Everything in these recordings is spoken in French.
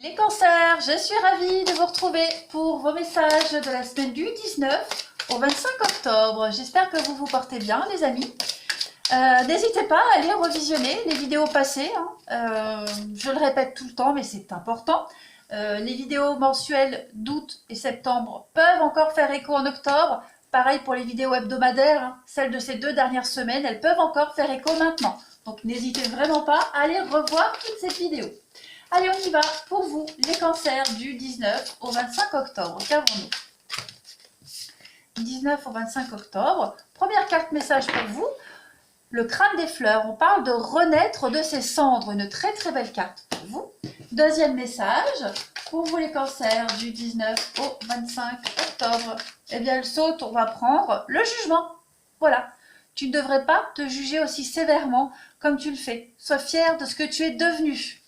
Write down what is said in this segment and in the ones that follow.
Les cancers, je suis ravie de vous retrouver pour vos messages de la semaine du 19 au 25 octobre. J'espère que vous vous portez bien, les amis. N'hésitez pas à aller revisionner les vidéos passées. Je le répète tout le temps, mais c'est important. Les vidéos mensuelles d'août et septembre peuvent encore faire écho en octobre. Pareil pour les vidéos hebdomadaires, celles de ces 2 dernières semaines, elles peuvent encore faire écho maintenant. Donc n'hésitez vraiment pas à aller revoir toutes ces vidéos. Allez, on y va pour vous, les cancers du 19 au 25 octobre. Qu'avons-nous? 19 au 25 octobre, première carte message pour vous, le crâne des fleurs. On parle de renaître de ses cendres, une très très belle carte pour vous. Deuxième message, pour vous les cancers du 19 au 25 octobre. Eh bien, elle saute, on va prendre le jugement. Voilà, tu ne devrais pas te juger aussi sévèrement comme tu le fais. Sois fier de ce que tu es devenu.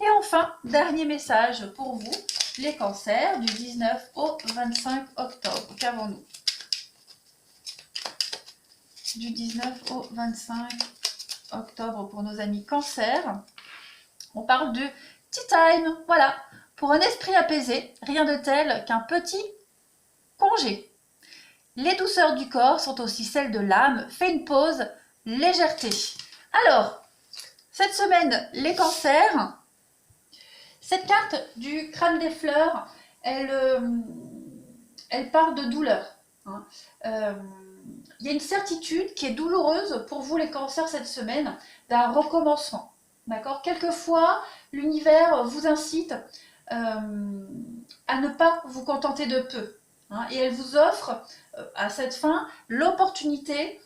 Et enfin, dernier message pour vous, les cancers du 19 au 25 octobre. Qu'avons-nous? Du 19 au 25 octobre pour nos amis cancers. On parle de tea time. Voilà, pour un esprit apaisé, rien de tel qu'un petit congé. Les douceurs du corps sont aussi celles de l'âme. Fais une pause, légèreté. Alors, cette semaine, les cancers... Cette carte du crâne des fleurs, elle parle de douleur. Il y a une certitude qui est douloureuse pour vous les cancers cette semaine, d'un recommencement. D'accord? Quelquefois, l'univers vous incite à ne pas vous contenter de peu. Et elle vous offre à cette fin l'opportunité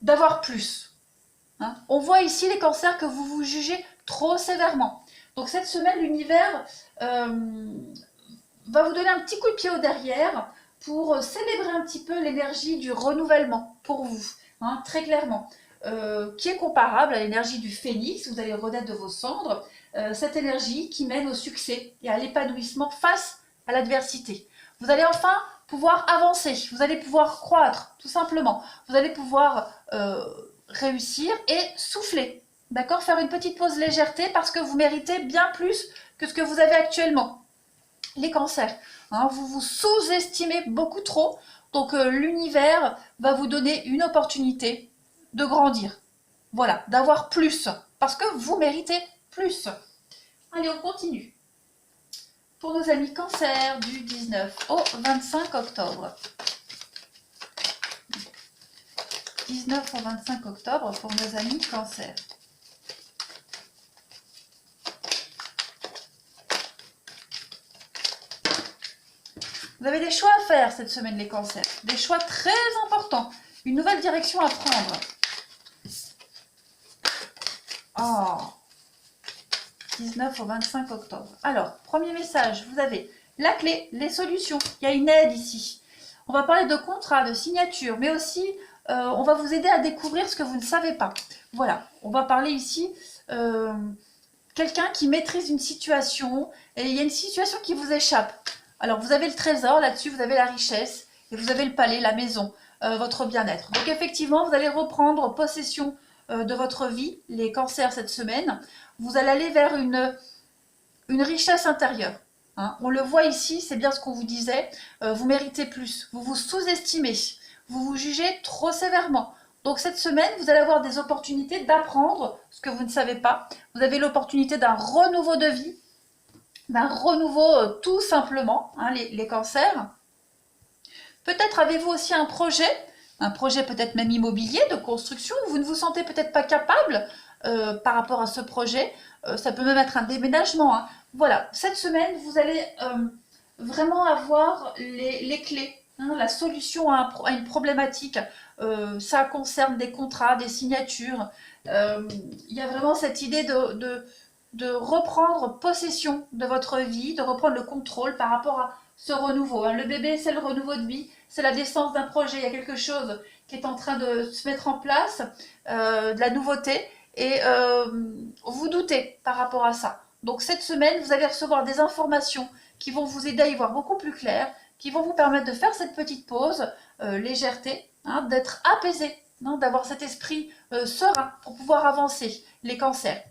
d'avoir plus. On voit ici les cancers que vous vous jugez trop sévèrement. Donc cette semaine, l'univers va vous donner un petit coup de pied au derrière pour célébrer un petit peu l'énergie du renouvellement pour vous, très clairement, qui est comparable à l'énergie du phénix, vous allez renaître de vos cendres, cette énergie qui mène au succès et à l'épanouissement face à l'adversité. Vous allez enfin pouvoir avancer, vous allez pouvoir croître, tout simplement. Vous allez pouvoir réussir et souffler, d'accord? Faire une petite pause légèreté parce que vous méritez bien plus que ce que vous avez actuellement. Les cancers, vous vous sous-estimez beaucoup trop, donc l'univers va vous donner une opportunité de grandir, voilà, d'avoir plus, parce que vous méritez plus. Allez, on continue. Pour nos amis cancers du 19 au 25 octobre. 19 au 25 octobre pour nos amis cancers. Vous avez des choix à faire cette semaine, les cancers. Des choix très importants. Une nouvelle direction à prendre. Oh, 19 au 25 octobre. Alors, premier message, vous avez la clé, les solutions. Il y a une aide ici. On va parler de contrat, de signature, mais aussi on va vous aider à découvrir ce que vous ne savez pas. Voilà, on va parler ici quelqu'un qui maîtrise une situation et il y a une situation qui vous échappe. Alors vous avez le trésor là-dessus, vous avez la richesse et vous avez le palais, la maison, votre bien-être. Donc effectivement, vous allez reprendre possession de votre vie, les cancers cette semaine. Vous allez aller vers une richesse intérieure. On le voit ici, c'est bien ce qu'on vous disait, vous méritez plus, vous vous sous-estimez, vous vous jugez trop sévèrement. Donc cette semaine, vous allez avoir des opportunités d'apprendre ce que vous ne savez pas. Vous avez l'opportunité d'un renouveau de vie, d'un renouveau tout simplement, les cancers. Peut-être avez-vous aussi un projet peut-être même immobilier, de construction, où vous ne vous sentez peut-être pas capable par rapport à ce projet. Ça peut même être un déménagement. Voilà, cette semaine, vous allez vraiment avoir les clés, la solution à une problématique. Ça concerne des contrats, des signatures. Il y a vraiment cette idée de reprendre possession de votre vie, de reprendre le contrôle par rapport à ce renouveau. Le bébé, c'est le renouveau de vie, c'est la naissance d'un projet. Il y a quelque chose qui est en train de se mettre en place, de la nouveauté, et vous doutez par rapport à ça. Donc cette semaine, vous allez recevoir des informations qui vont vous aider à y voir beaucoup plus clair, qui vont vous permettre de faire cette petite pause, légèreté, d'être apaisé, d'avoir cet esprit serein pour pouvoir avancer. Les cancers.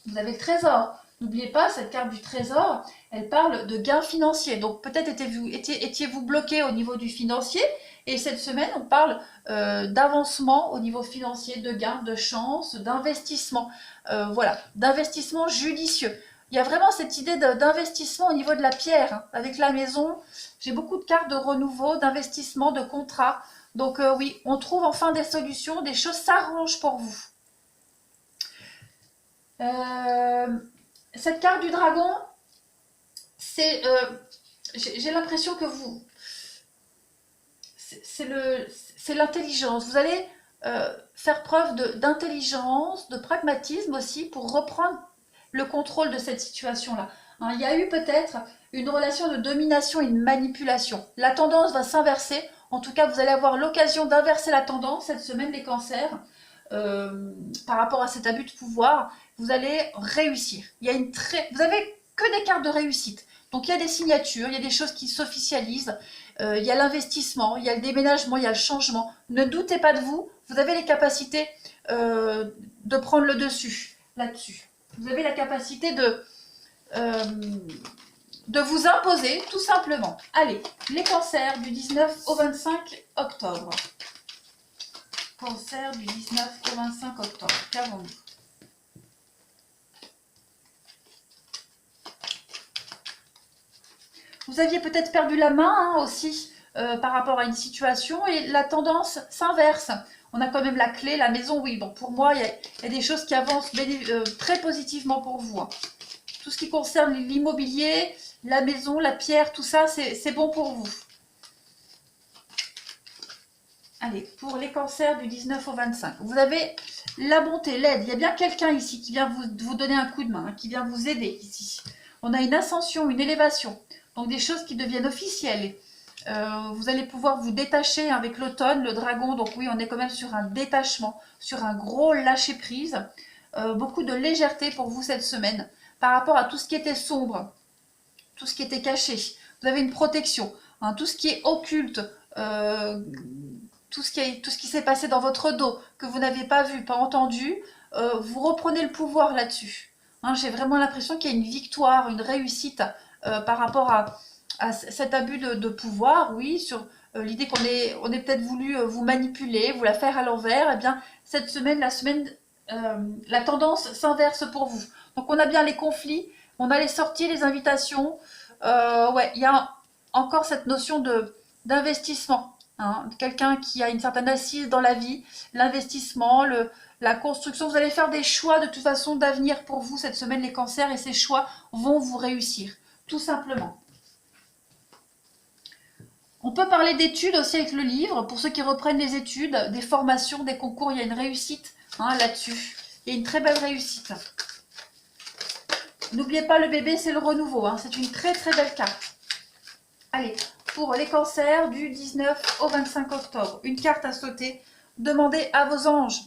Vous avez le trésor, N'oubliez pas, cette carte du trésor, elle parle de gains financiers. Donc peut-être étiez-vous bloqué au niveau du financier. Et cette semaine, on parle d'avancement au niveau financier, de gains, de chance, d'investissement. Voilà, d'investissement judicieux. Il y a vraiment cette idée d'investissement au niveau de la pierre. Hein. Avec la maison, j'ai beaucoup de cartes de renouveau, d'investissement, de contrat. Donc oui, on trouve enfin des solutions, des choses s'arrangent pour vous. Cette carte du dragon, c'est, j'ai l'impression que vous, c'est l'intelligence. Vous allez faire preuve d'intelligence, de pragmatisme aussi pour reprendre le contrôle de cette situation-là. Hein, il y a eu peut-être une relation de domination et de manipulation. La tendance va s'inverser. En tout cas, vous allez avoir l'occasion d'inverser la tendance cette semaine, les cancers, par rapport à cet abus de pouvoir. Vous allez réussir. Vous avez que des cartes de réussite. Donc il y a des signatures, il y a des choses qui s'officialisent, il y a l'investissement, il y a le déménagement, il y a le changement. Ne doutez pas de vous, vous avez les capacités de prendre le dessus là-dessus. Vous avez la capacité de vous imposer tout simplement. Allez, les cancers du 19 au 25 octobre. Cancer du 19 au 25 octobre. Qu'avons-nous ? Vous aviez peut-être perdu la main hein, aussi par rapport à une situation et la tendance s'inverse. On a quand même la clé, la maison, oui. Bon, pour moi, il y a des choses qui avancent très positivement pour vous. Hein. Tout ce qui concerne l'immobilier, la maison, la pierre, tout ça, c'est bon pour vous. Allez, pour les cancers du 19 au 25, vous avez la bonté, l'aide. Il y a bien quelqu'un ici qui vient vous donner un coup de main, hein, qui vient vous aider ici. On a une ascension, une élévation. Donc des choses qui deviennent officielles. Vous allez pouvoir vous détacher avec l'automne, le dragon. Donc oui, on est quand même sur un détachement, sur un gros lâcher-prise. Beaucoup de légèreté pour vous cette semaine par rapport à tout ce qui était sombre, tout ce qui était caché. Vous avez une protection, hein, tout ce qui est occulte, tout ce qui s'est passé dans votre dos, que vous n'avez pas vu, pas entendu, vous reprenez le pouvoir là-dessus. Hein, j'ai vraiment l'impression qu'il y a une victoire, une réussite par rapport à cet abus de pouvoir, oui, sur l'idée qu'on ait peut-être voulu vous manipuler, vous la faire à l'envers. Eh bien, cette semaine, la tendance s'inverse pour vous. Donc, on a bien les conflits, on a les sorties, les invitations. Ouais, il y a encore cette notion d'investissement. Hein, quelqu'un qui a une certaine assise dans la vie, l'investissement, la construction. Vous allez faire des choix de toute façon d'avenir pour vous cette semaine, les cancers, et ces choix vont vous réussir, tout simplement. On peut parler d'études aussi avec le livre, pour ceux qui reprennent les études, des formations, des concours, il y a une réussite hein, là-dessus. Il y a une très belle réussite. N'oubliez pas, le bébé, c'est le renouveau. Hein, c'est une très très belle carte. Allez, pour les cancers du 19 au 25 octobre, une carte à sauter. Demandez à vos anges.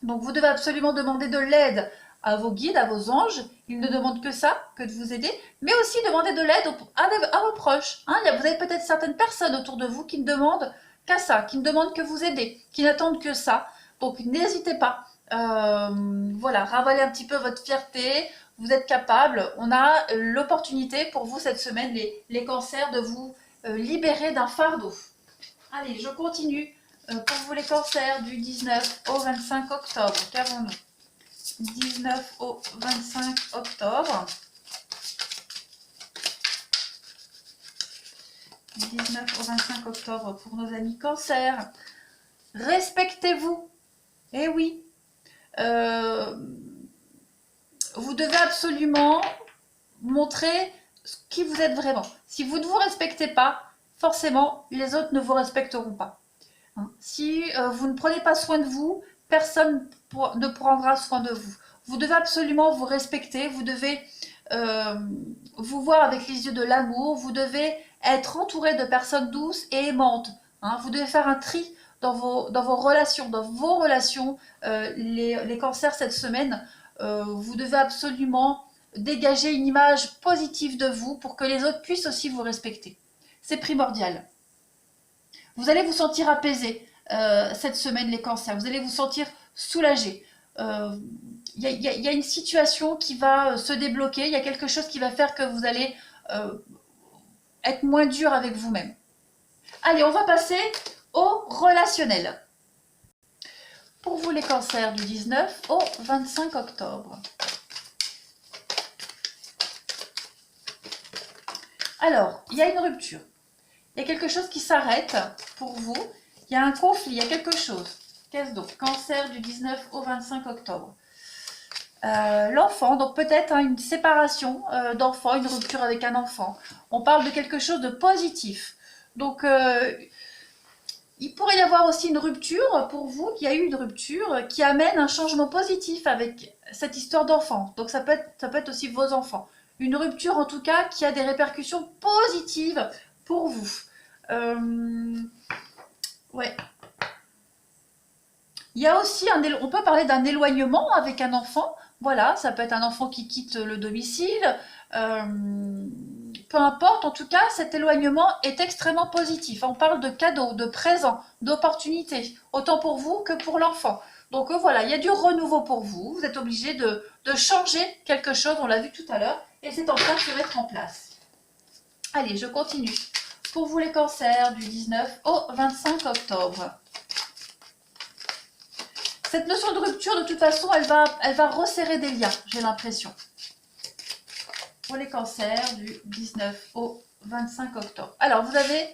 Donc vous devez absolument demander de l'aide à vos guides, à vos anges. Ils ne demandent que ça, que de vous aider. Mais aussi demander de l'aide à vos proches. Hein, vous avez peut-être certaines personnes autour de vous qui ne demandent qu'à ça, qui ne demandent que vous aider, qui n'attendent que ça. Donc n'hésitez pas. Voilà, ravalez un petit peu votre fierté. Vous êtes capable. On a l'opportunité pour vous cette semaine, les cancers, de vous libérer d'un fardeau. Allez, je continue. Pour vous les cancers du 19 au 25 octobre, qu'avons-nous? 19 au 25 octobre. 19 au 25 octobre pour nos amis cancers. Respectez-vous. Eh oui. Vous devez absolument montrer qui vous êtes vraiment. Si vous ne vous respectez pas, forcément, les autres ne vous respecteront pas. Si vous ne prenez pas soin de vous, personne ne prendra soin de vous. Vous devez absolument vous respecter, vous devez vous voir avec les yeux de l'amour, vous devez être entouré de personnes douces et aimantes. Hein. Vous devez faire un tri dans vos relations, les cancers cette semaine. Vous devez absolument dégager une image positive de vous pour que les autres puissent aussi vous respecter. C'est primordial. Vous allez vous sentir apaisé cette semaine, les cancers. Vous allez vous sentir soulagé. Il y a une situation qui va se débloquer, il y a quelque chose qui va faire que vous allez être moins dur avec vous-même. Allez, on va passer au relationnel. Pour vous les cancers du 19 au 25 octobre. Alors, il y a une rupture. Il y a quelque chose qui s'arrête pour vous. Il y a un conflit, il y a quelque chose. Qu'est-ce donc? Cancer du 19 au 25 octobre. L'enfant, donc peut-être une séparation d'enfant, une rupture avec un enfant. On parle de quelque chose de positif. Donc, il pourrait y avoir aussi une rupture pour vous, qui a eu une rupture, qui amène un changement positif avec cette histoire d'enfant. Donc, ça peut être aussi vos enfants. Une rupture, en tout cas, qui a des répercussions positives pour vous. Ouais. Il y a aussi, on peut parler d'un éloignement avec un enfant. Voilà, ça peut être un enfant qui quitte le domicile. Peu importe, en tout cas, cet éloignement est extrêmement positif. On parle de cadeaux, de présents, d'opportunités, autant pour vous que pour l'enfant. Donc voilà, il y a du renouveau pour vous. Vous êtes obligé de changer quelque chose, on l'a vu tout à l'heure, et c'est en train de se mettre en place. Allez, je continue. Pour vous les cancers du 19 au 25 octobre. Cette notion de rupture, de toute façon, elle va resserrer des liens, j'ai l'impression. Pour les cancers du 19 au 25 octobre. Alors, vous avez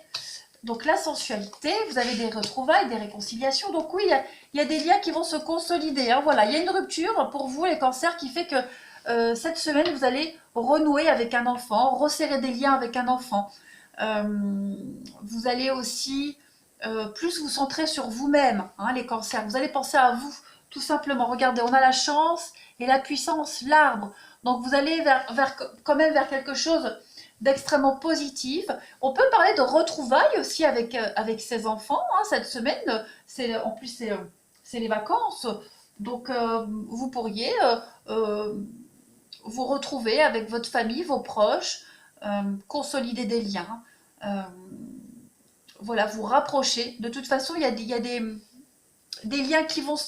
donc la sensualité, vous avez des retrouvailles, des réconciliations. Donc oui, il y a des liens qui vont se consolider. Hein. Voilà, il y a une rupture pour vous, les cancers, qui fait que cette semaine, vous allez renouer avec un enfant, resserrer des liens avec un enfant. Vous allez aussi plus vous centrer sur vous-même, hein, les cancers. Vous allez penser à vous, tout simplement. Regardez, on a la chance et la puissance, l'arbre. Donc vous allez quand même vers quelque chose d'extrêmement positif. On peut parler de retrouvailles aussi avec ses enfants, hein, cette semaine. En plus, c'est les vacances. Donc vous pourriez vous retrouver avec votre famille, vos proches, consolider des liens. Voilà, vous rapprocher. De toute façon, il y a des liens qui vont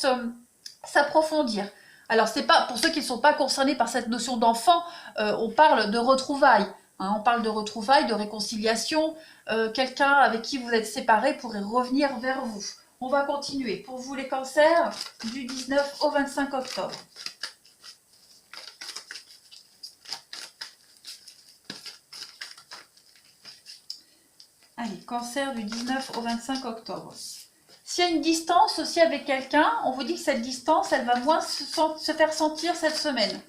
s'approfondir. Alors, c'est pas pour ceux qui ne sont pas concernés par cette notion d'enfant, on parle de retrouvailles. Hein, on parle de retrouvailles, de réconciliation. Quelqu'un avec qui vous êtes séparés pourrait revenir vers vous. On va continuer. Pour vous, les cancers, du 19 au 25 octobre. Allez, cancer du 19 au 25 octobre. S'il y a une distance aussi avec quelqu'un, on vous dit que cette distance, elle va moins se faire sentir cette semaine.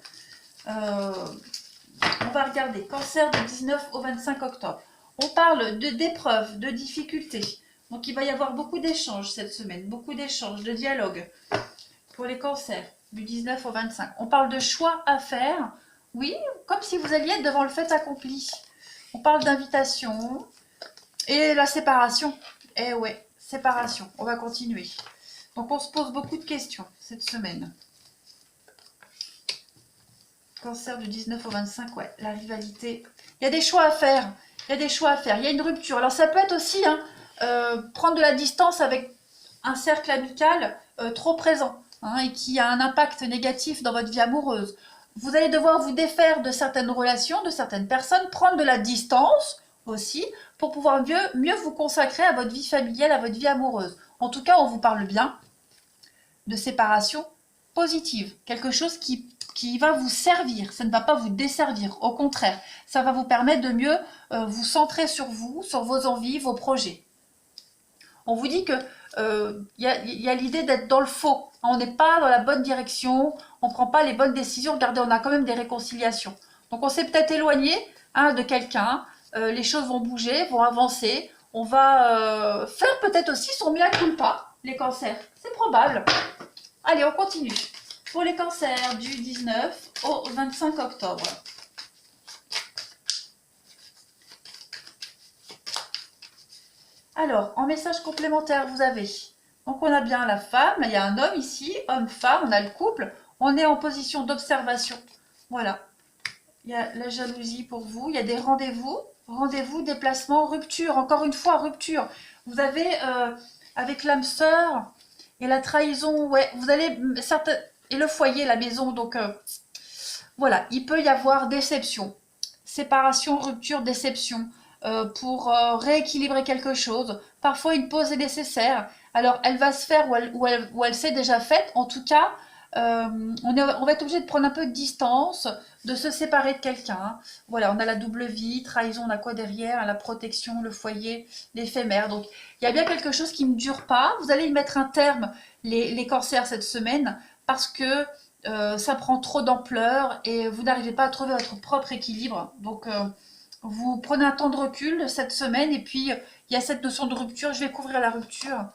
On va regarder. Cancer du 19 au 25 octobre. On parle d'épreuves, de difficultés. Donc il va y avoir beaucoup d'échanges cette semaine, beaucoup d'échanges, de dialogues pour les cancers du 19 au 25. On parle de choix à faire. Oui, comme si vous alliez être devant le fait accompli. On parle d'invitation. Et la séparation. Eh ouais, séparation. On va continuer. Donc on se pose beaucoup de questions cette semaine. Cancer du 19 au 25, ouais, la rivalité. Il y a des choix à faire. Il y a des choix à faire. Il y a une rupture. Alors ça peut être aussi prendre de la distance avec un cercle amical trop présent, hein, et qui a un impact négatif dans votre vie amoureuse. Vous allez devoir vous défaire de certaines relations, de certaines personnes, prendre de la distance aussi, pour pouvoir mieux vous consacrer à votre vie familiale, à votre vie amoureuse. En tout cas, on vous parle bien de séparation positive, quelque chose qui va vous servir, ça ne va pas vous desservir, au contraire, ça va vous permettre de mieux vous centrer sur vous, sur vos envies, vos projets. On vous dit que y a l'idée d'être dans le faux, on n'est pas dans la bonne direction, on ne prend pas les bonnes décisions. Regardez, on a quand même des réconciliations. Donc on s'est peut-être éloigné de quelqu'un, les choses vont bouger, vont avancer, on va faire peut-être aussi son mea culpa, les cancers, c'est probable. Allez, on continue. Pour les cancers du 19 au 25 octobre. Alors, en message complémentaire, vous avez, donc on a bien la femme, il y a un homme ici, homme-femme, on a le couple, on est en position d'observation. Voilà. Il y a la jalousie pour vous, il y a des rendez-vous, déplacement, rupture, encore une fois, rupture. Vous avez, avec l'âme sœur et la trahison, ouais, vous allez, et le foyer, la maison. Donc voilà, il peut y avoir déception, séparation, rupture, déception pour rééquilibrer quelque chose. Parfois, une pause est nécessaire. Alors, elle va se faire ou elle s'est déjà faite. En tout cas, on va être obligé de prendre un peu de distance, de se séparer de quelqu'un. Voilà, on a la double vie, trahison, on a quoi derrière? La protection, le foyer, l'éphémère. Donc, il y a bien quelque chose qui ne dure pas. Vous allez y mettre un terme, les cancers, cette semaine, parce que ça prend trop d'ampleur et vous n'arrivez pas à trouver votre propre équilibre. Donc, vous prenez un temps de recul cette semaine et puis il y a cette notion de rupture. Je vais couvrir la rupture.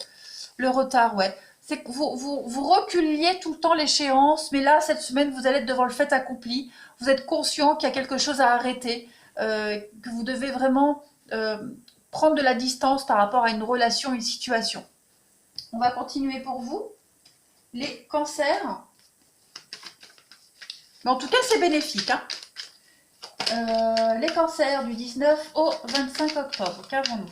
Le retard, ouais. C'est que vous reculiez tout le temps l'échéance, mais là, cette semaine, vous allez être devant le fait accompli. Vous êtes conscient qu'il y a quelque chose à arrêter, que vous devez vraiment prendre de la distance par rapport à une relation, une situation. On va continuer pour vous. Les cancers. Mais en tout cas, c'est bénéfique. Hein. Les cancers du 19 au 25 octobre. Qu'avons-nous?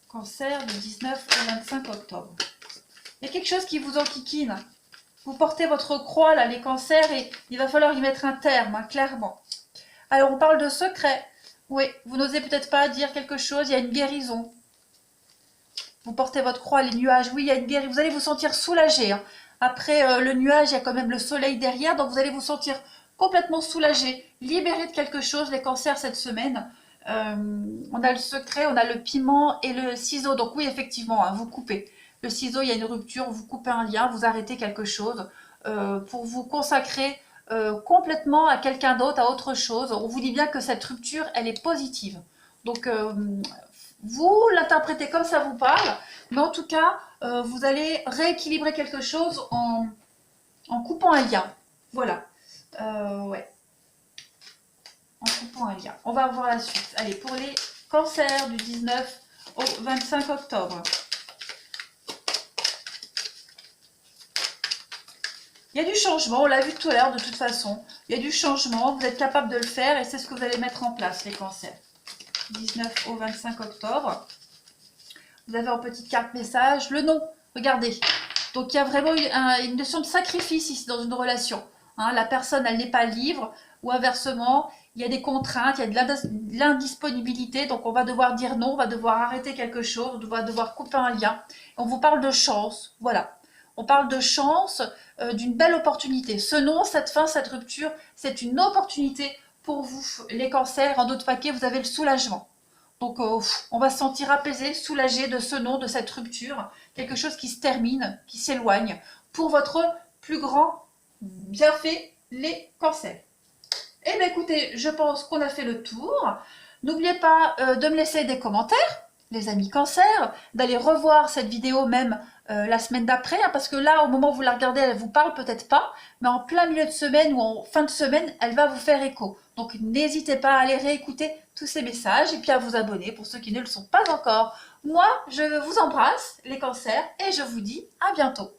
Cancer du 19 au 25 octobre. Il y a quelque chose qui vous enquiquine. Vous portez votre croix, là, les cancers, et il va falloir y mettre un terme, hein, clairement. Alors, on parle de secret. Oui, vous n'osez peut-être pas dire quelque chose, il y a une guérison. Vous portez votre croix, les nuages, oui, il y a une guérison. Vous allez vous sentir soulagé. Hein. Après le nuage, il y a quand même le soleil derrière, donc vous allez vous sentir complètement soulagé, libéré de quelque chose, les cancers, cette semaine. On a le secret, on a le piment et le ciseau. Donc oui, effectivement, hein, vous coupez. Le ciseau, il y a une rupture, vous coupez un lien, vous arrêtez quelque chose pour vous consacrer complètement à quelqu'un d'autre, à autre chose. On vous dit bien que cette rupture, elle est positive. Donc vous l'interprétez comme ça vous parle, mais en tout cas, vous allez rééquilibrer quelque chose en coupant un lien. Voilà. Ouais. En coupant un lien. On va voir la suite. Allez, pour les cancers du 19 au 25 octobre. Il y a du changement, on l'a vu tout à l'heure de toute façon. Il y a du changement, vous êtes capable de le faire et c'est ce que vous allez mettre en place, les cancers. 19 au 25 octobre. Vous avez en petite carte message le nom, regardez. Donc il y a vraiment une notion de sacrifice ici dans une relation. Hein, la personne, elle n'est pas libre, ou inversement, il y a des contraintes, il y a de l'indisponibilité, donc on va devoir dire non, on va devoir arrêter quelque chose, on va devoir couper un lien. On vous parle de chance, voilà. On parle de chance, d'une belle opportunité. Ce non, cette fin, cette rupture, c'est une opportunité pour vous, les cancers. En d'autres paquets, vous avez le soulagement. Donc, on va se sentir apaisé, soulagé de ce non, de cette rupture. Quelque chose qui se termine, qui s'éloigne, pour votre plus grand bienfait, les cancers. Eh bien, écoutez, je pense qu'on a fait le tour. N'oubliez pas de me laisser des commentaires, les amis cancers, d'aller revoir cette vidéo même la semaine d'après, hein, parce que là, au moment où vous la regardez, elle ne vous parle peut-être pas, mais en plein milieu de semaine ou en fin de semaine, elle va vous faire écho. Donc, n'hésitez pas à aller réécouter tous ces messages et puis à vous abonner pour ceux qui ne le sont pas encore. Moi, je vous embrasse, les cancers, et je vous dis à bientôt.